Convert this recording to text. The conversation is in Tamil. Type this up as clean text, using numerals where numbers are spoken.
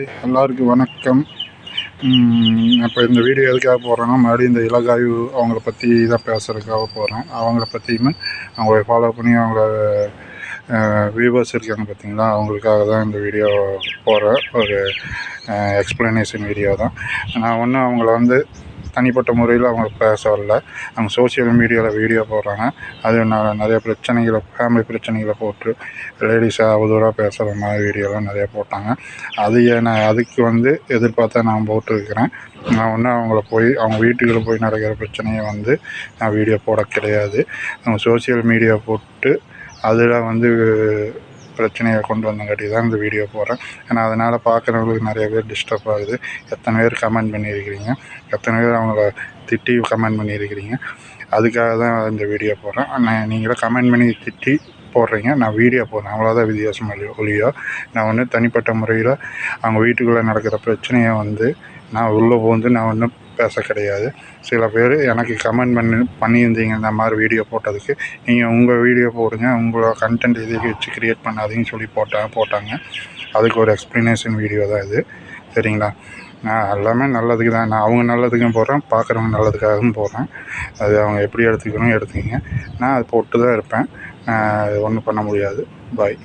எல்லாருக்கும் வணக்கம். இப்போ இந்த வீடியோ எதுக்காக போடுறேன்னா, மறுபடியும் இந்த இலகாய்வு அவங்கள பற்றி தான் பேசுகிறதுக்காக போகிறேன். அவங்கள பற்றியுமே அவங்கள ஃபாலோ பண்ணி அவங்கள வியூவர்ஸ் இருக்காங்க பார்த்தீங்களா, அவங்களுக்காக தான் இந்த வீடியோ போடுறேன். ஒரு எக்ஸ்ப்ளனேஷன் வீடியோ தான். நான் ஒன்றும் அவங்கள தனிப்பட்ட முறையில் அவங்க பேச வரல. அவங்க சோஷியல் மீடியாவில் வீடியோ போடுறாங்க. அது நான் நிறைய பிரச்சனைகளை, ஃபேமிலி பிரச்சனைகளை போட்டு லேடிஸை அவதூறாக பேசுகிற மாதிரி வீடியோலாம் நிறையா போட்டாங்க. அதுக்கு எதிர்பார்த்தா நான் போட்டிருக்கிறேன். நான் ஒன்றும் அவங்க வீட்டுக்குள்ளே போய் நடக்கிற பிரச்சனையை நான் வீடியோ போட கிடையாது. அவங்க சோஷியல் மீடியா போட்டு அதில் பிரச்சனையை கொண்டு வந்தங்காட்டி தான் இந்த வீடியோ போடுறேன். ஏன்னா அதனால் பார்க்குறவங்களுக்கு நிறைய பேர் டிஸ்டர்ப் ஆகுது. எத்தனை பேர் கமெண்ட் பண்ணியிருக்கிறீங்க, எத்தனை பேர் அவங்கள திட்டி கமெண்ட் பண்ணியிருக்கிறீங்க. அதுக்காக தான் இந்த வீடியோ போடுறேன். நீங்களும் கமெண்ட் பண்ணி திட்டி போடுறீங்க, நான் வீடியோ போடுறேன். அவ்வளோதான் வித்தியாசம் ஒழியோ. நான் தனிப்பட்ட முறையில் அவங்க வீட்டுக்குள்ளே நடக்கிற பிரச்சனையை நான் உள்ளே நான் பேச கிடையாது. சில பேர் எனக்கு கமெண்ட் பண்ணியிருந்தீங்க இந்த மாதிரி வீடியோ போட்டதுக்கு. நீங்கள் உங்கள் வீடியோ போடுங்க, உங்களோட கண்டென்ட் எதுக்கு வச்சு க்ரியேட் பண்ணாதீங்கன்னு சொல்லி போட்டாங்க. அதுக்கு ஒரு எக்ஸ்ப்ளனேஷன் வீடியோ தான் இது. சரிங்களா? நான் எல்லாமே நல்லதுக்கு தான். நான் அவங்க நல்லதுக்கும் போடுறேன், பார்க்குறவங்க நல்லதுக்காகவும் போடுறேன். அது அவங்க எப்படி எடுத்துக்கணும் எடுத்துக்கிங்க. நான் அது போட்டு தான் இருப்பேன். ஒன்றும் பண்ண முடியாது. பாய்.